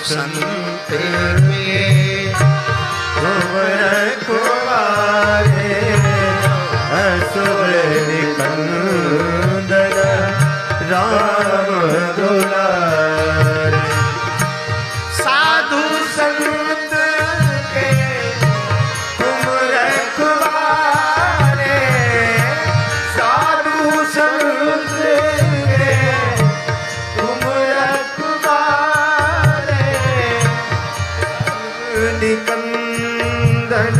संत में तुम रखवारे असुर निकंदन राम दुलारे। साधु संत के तुम रखवारे साधु संत के तुम रखवारे निकंदन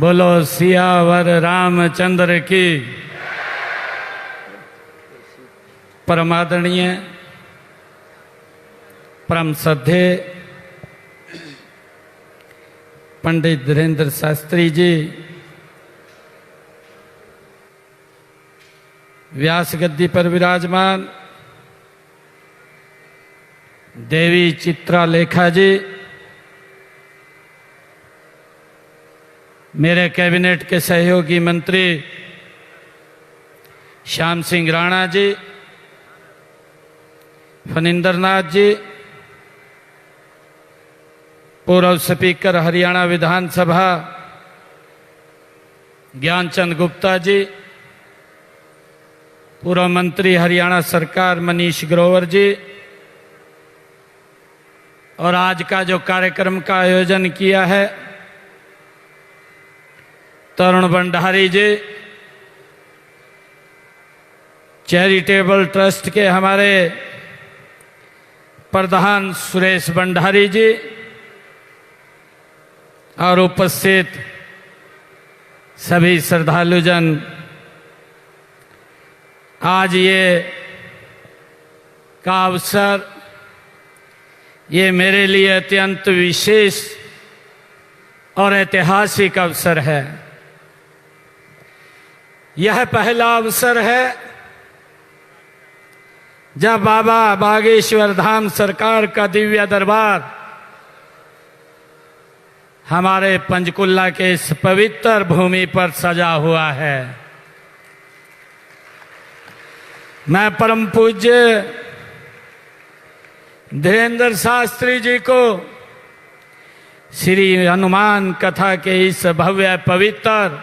बोलो सियावर रामचंद्र की। परमादरणीय परम श्रद्धे पंडित धीरेन्द्र शास्त्री जी, व्यास गद्दी पर विराजमान देवी चित्रालेखा जी, मेरे कैबिनेट के सहयोगी मंत्री श्याम सिंह राणा जी, फनिंदर नाथ जी, पूर्व स्पीकर हरियाणा विधानसभा ज्ञानचंद गुप्ता जी, पूर्व मंत्री हरियाणा सरकार मनीष ग्रोवर जी, और आज का जो कार्यक्रम का आयोजन किया है तरुण भंडारी जी, चैरिटेबल ट्रस्ट के हमारे प्रधान सुरेश भंडारी जी, और उपस्थित सभी श्रद्धालुजन, आज ये का अवसर ये मेरे लिए अत्यंत विशेष और ऐतिहासिक अवसर है। यह पहला अवसर है जब बाबा बागेश्वर धाम सरकार का दिव्य दरबार हमारे पंचकुला के इस पवित्र भूमि पर सजा हुआ है। मैं परम पूज्य धीरेन्द्र शास्त्री जी को श्री हनुमान कथा के इस भव्य पवित्र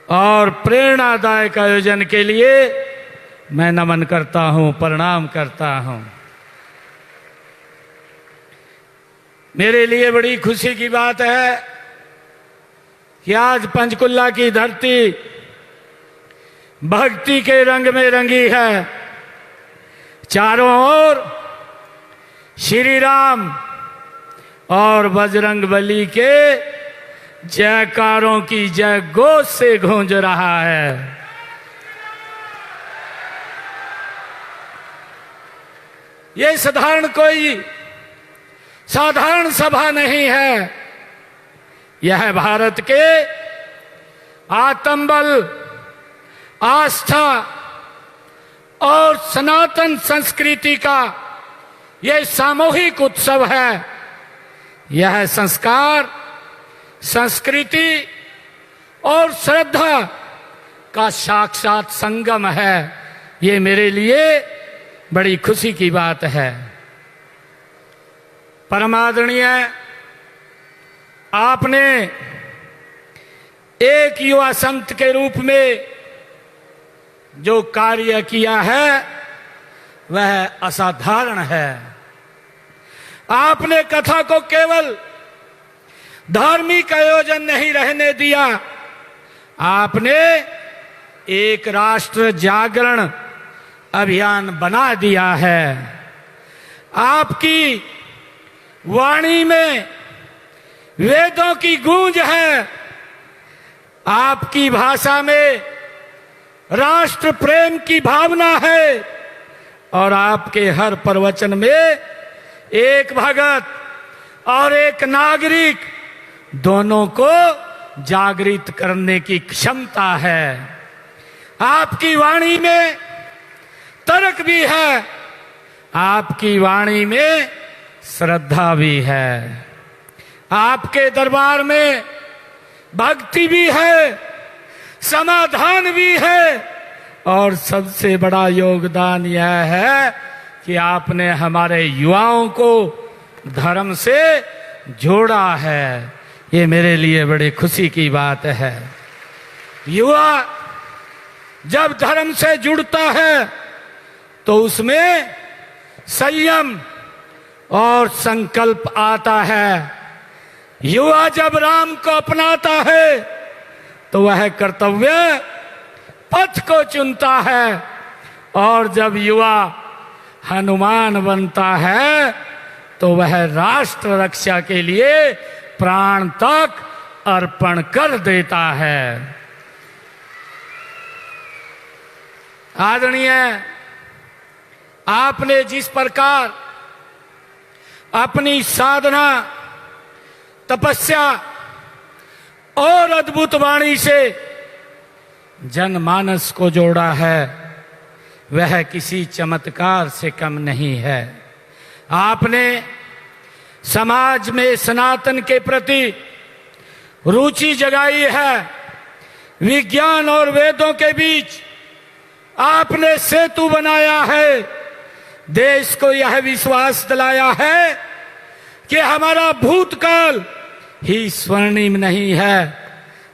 और प्रेरणादायक आयोजन के लिए मैं नमन करता हूं, प्रणाम करता हूं। मेरे लिए बड़ी खुशी की बात है कि आज पंचकुला की धरती भक्ति के रंग में रंगी है। चारों ओर श्री राम और बजरंगबली के जयकारों की जय घोष से गूंज रहा है। ये साधारण सभा नहीं है। यह भारत के आत्मबल, आस्था और सनातन संस्कृति का यह सामूहिक उत्सव है। यह संस्कार, संस्कृति और श्रद्धा का साक्षात संगम है। ये मेरे लिए बड़ी खुशी की बात है। परमादरणीय, आपने एक युवा संत के रूप में जो कार्य किया है वह असाधारण है। आपने कथा को केवल धार्मिक आयोजन नहीं रहने दिया, आपने एक राष्ट्र जागरण अभियान बना दिया है। आपकी वाणी में वेदों की गूंज है, आपकी भाषा में राष्ट्र प्रेम की भावना है, और आपके हर प्रवचन में एक भगत और एक नागरिक दोनों को जागृत करने की क्षमता है। आपकी वाणी में तर्क भी है, आपकी वाणी में श्रद्धा भी है, आपके दरबार में भक्ति भी है, समाधान भी है, और सबसे बड़ा योगदान यह है कि आपने हमारे युवाओं को धर्म से जोड़ा है। ये मेरे लिए बड़ी खुशी की बात है। युवा जब धर्म से जुड़ता है तो उसमें संयम और संकल्प आता है। युवा जब राम को अपनाता है तो वह कर्तव्य पथ को चुनता है, और जब युवा हनुमान बनता है तो वह राष्ट्र रक्षा के लिए प्राण तक अर्पण कर देता है। आदरणीय, आपने जिस प्रकार अपनी साधना, तपस्या और अद्भुत वाणी से जनमानस को जोड़ा है, वह किसी चमत्कार से कम नहीं है। आपने समाज में सनातन के प्रति रुचि जगाई है। विज्ञान और वेदों के बीच आपने सेतु बनाया है। देश को यह विश्वास दिलाया है कि हमारा भूतकाल ही स्वर्णिम नहीं है,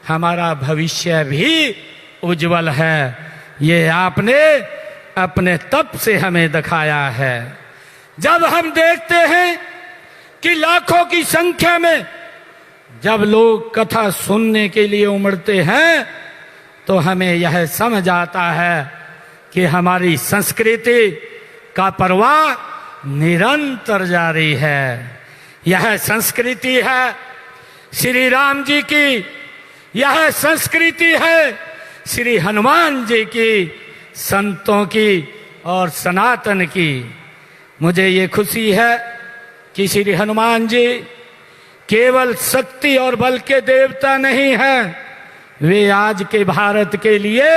हमारा भविष्य भी उज्जवल है। ये आपने अपने तप से हमें दिखाया है। जब हम देखते हैं कि लाखों की संख्या में जब लोग कथा सुनने के लिए उमड़ते हैं तो हमें यह समझ आता है कि हमारी संस्कृति का प्रवाह निरंतर जारी है। यह संस्कृति है श्री राम जी की, यह संस्कृति है श्री हनुमान जी की, संतों की और सनातन की। मुझे ये खुशी है कि श्री हनुमान जी केवल शक्ति और बल के देवता नहीं हैं, वे आज के भारत के लिए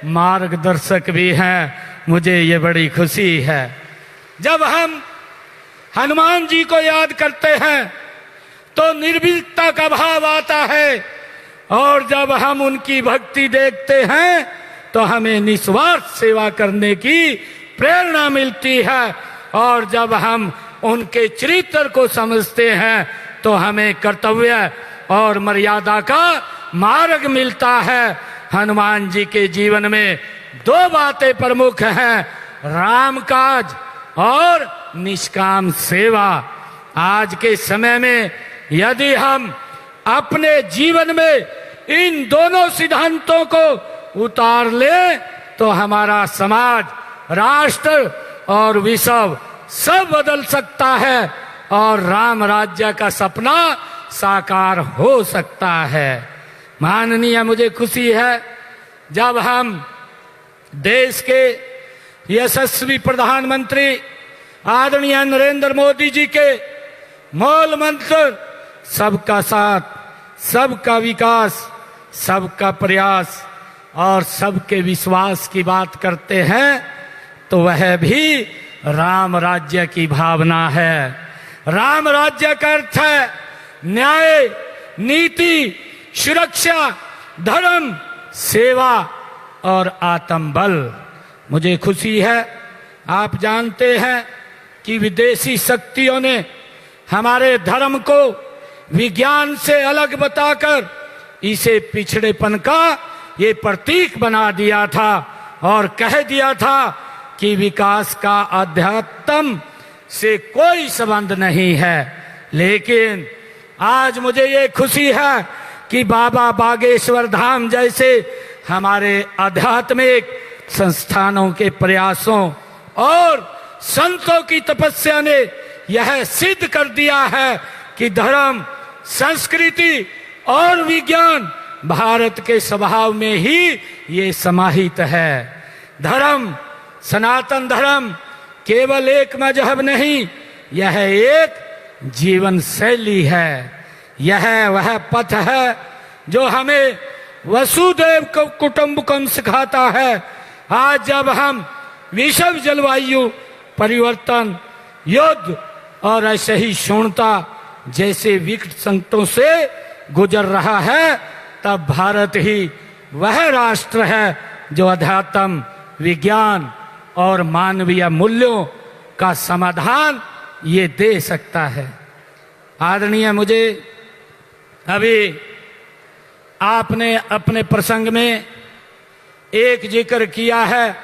मार्गदर्शक भी हैं। मुझे ये बड़ी खुशी है। जब हम हनुमान जी को याद करते हैं तो निर्भीकता का भाव आता है, और जब हम उनकी भक्ति देखते हैं तो हमें निस्वार्थ सेवा करने की प्रेरणा मिलती है, और जब हम उनके चरित्र को समझते हैं तो हमें कर्तव्य और मर्यादा का मार्ग मिलता है। हनुमान जी के जीवन में दो बातें प्रमुख हैं, राम काज और निष्काम सेवा। आज के समय में यदि हम अपने जीवन में इन दोनों सिद्धांतों को उतार ले तो हमारा समाज, राष्ट्र और विश्व सब बदल सकता है, और राम राज्य का सपना साकार हो सकता है। माननीय, मुझे खुशी है जब हम देश के यशस्वी प्रधानमंत्री आदरणीय नरेंद्र मोदी जी के मूल मंत्र सबका साथ, सबका विकास, सबका प्रयास और सबके विश्वास की बात करते हैं तो वह भी राम राज्य की भावना है। राम राज्य का अर्थ है न्याय, नीति, सुरक्षा, धर्म, सेवा और आत्मबल। मुझे खुशी है, आप जानते हैं कि विदेशी शक्तियों ने हमारे धर्म को विज्ञान से अलग बताकर इसे पिछड़ेपन का ये प्रतीक बना दिया था और कह दिया था कि विकास का अध्यात्म से कोई संबंध नहीं है, लेकिन आज मुझे ये खुशी है कि बाबा बागेश्वर धाम जैसे हमारे आध्यात्मिक संस्थानों के प्रयासों और संतों की तपस्या ने यह सिद्ध कर दिया है कि धर्म, संस्कृति और विज्ञान भारत के स्वभाव में ही ये समाहित है। धर्म, सनातन धर्म केवल एक मजहब नहीं, यह एक जीवन शैली है। यह वह पथ है जो हमें वसुधैव कुटुंबकम सिखाता है। आज जब हम विश्व जलवायु परिवर्तन, युद्ध और ऐसे ही शून्यता जैसे विकट संकटों से गुजर रहा है, तब भारत ही वह राष्ट्र है जो अध्यात्म, विज्ञान और मानवीय मूल्यों का समाधान ये दे सकता है। आदरणीय, मुझे अभी आपने अपने प्रसंग में एक जिक्र किया है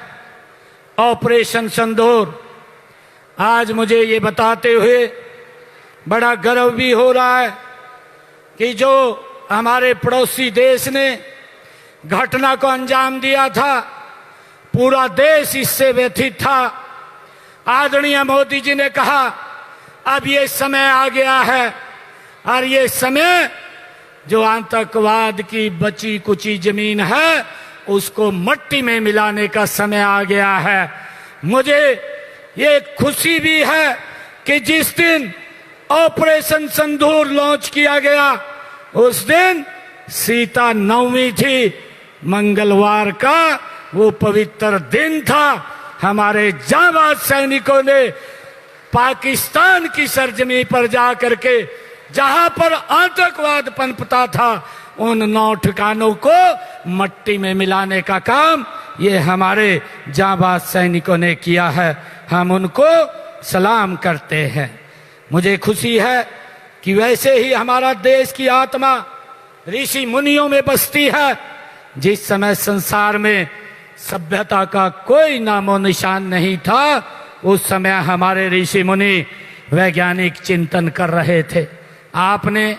ऑपरेशन सिंदूर। आज मुझे ये बताते हुए बड़ा गर्व भी हो रहा है कि जो हमारे पड़ोसी देश ने घटना को अंजाम दिया था, पूरा देश इससे व्यथित था। आदरणीय मोदी जी ने कहा अब ये समय आ गया है और ये समय जो आतंकवाद की बची कुची जमीन है उसको मट्टी में मिलाने का समय आ गया है। मुझे ये खुशी भी है कि जिस दिन ऑपरेशन सिंदूर लॉन्च किया गया उस दिन सीता नवमी थी, मंगलवार का वो पवित्र दिन था। हमारे जांबाज सैनिकों ने पाकिस्तान की सरजमी पर जाकर के जहां पर आतंकवाद पनपता था उन 9 ठिकानों को मट्टी में मिलाने का काम ये हमारे जांबाज सैनिकों ने किया है। हम उनको सलाम करते हैं। मुझे खुशी है कि वैसे ही हमारा देश की आत्मा ऋषि मुनियों में बसती है। जिस समय संसार में सभ्यता का कोई नामो निशान नहीं था, उस समय हमारे ऋषि मुनि वैज्ञानिक चिंतन कर रहे थे। आपने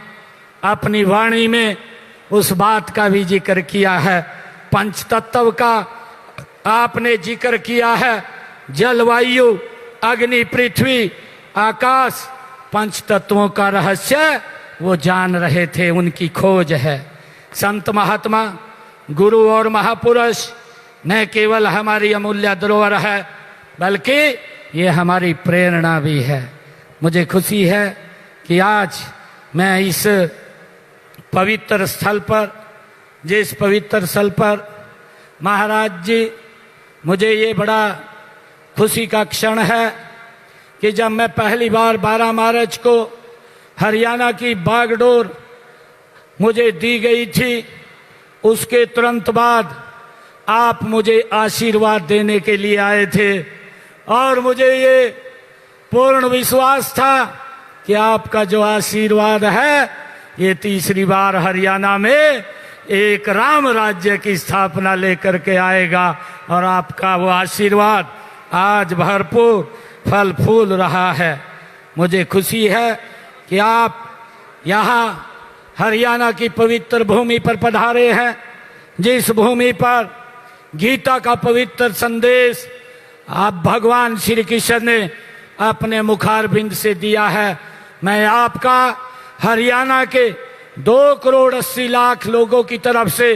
अपनी वाणी में उस बात का भी जिक्र किया है, पंच तत्व का आपने जिक्र किया है। जलवायु, अग्नि, पृथ्वी, आकाश, पंच तत्वों का रहस्य वो जान रहे थे, उनकी खोज है। संत महात्मा, गुरु और महापुरुष न केवल हमारी अमूल्य धरोहर है बल्कि ये हमारी प्रेरणा भी है। मुझे खुशी है कि आज मैं इस पवित्र स्थल पर, जिस पवित्र स्थल पर महाराज जी, मुझे ये बड़ा खुशी का क्षण है कि जब मैं पहली बार 12 मार्च को हरियाणा की बागडोर मुझे दी गई थी, उसके तुरंत बाद आप मुझे आशीर्वाद देने के लिए आए थे और मुझे ये पूर्ण विश्वास था कि आपका जो आशीर्वाद है ये तीसरी बार हरियाणा में एक राम राज्य की स्थापना लेकर के आएगा और आपका वो आशीर्वाद आज भरपूर फल फूल रहा है। मुझे खुशी है कि आप यहाँ हरियाणा की पवित्र भूमि पर पधारे हैं, जिस भूमि पर गीता का पवित्र संदेश आप भगवान श्री कृष्ण ने अपने मुखारबिंद से दिया है। मैं आपका हरियाणा के 2,80,00,000 लोगों की तरफ से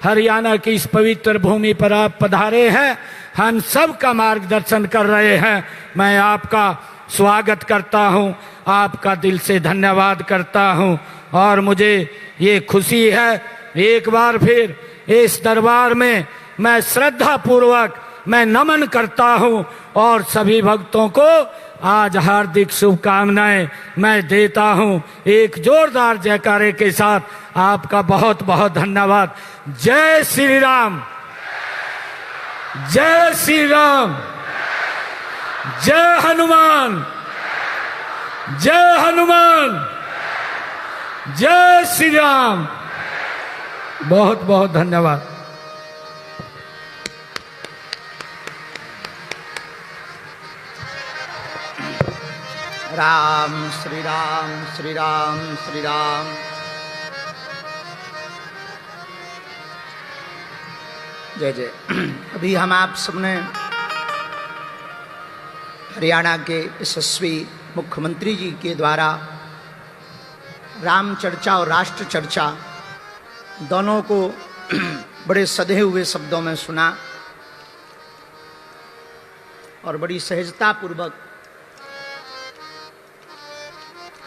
हरियाणा की इस पवित्र भूमि पर आप पधारे हैं, हम सब का मार्गदर्शन कर रहे हैं। मैं आपका स्वागत करता हूं, आपका दिल से धन्यवाद करता हूं और मुझे ये खुशी है एक बार फिर इस दरबार में मैं श्रद्धा पूर्वक मैं नमन करता हूं और सभी भक्तों को आज हार्दिक शुभकामनाएं मैं देता हूं। एक जोरदार जयकारे के साथ आपका बहुत बहुत धन्यवाद। जय श्री राम, जय श्री राम, जय हनुमान, जय हनुमान, जय श्री राम। बहुत बहुत धन्यवाद। राम श्री राम श्री राम श्री राम। जय जय। अभी हम आप सबने हरियाणा के यशस्वी मुख्यमंत्री जी के द्वारा राम चर्चा और राष्ट्र चर्चा दोनों को बड़े सधे हुए शब्दों में सुना और बड़ी सहजता पूर्वक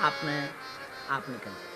आपने कहा।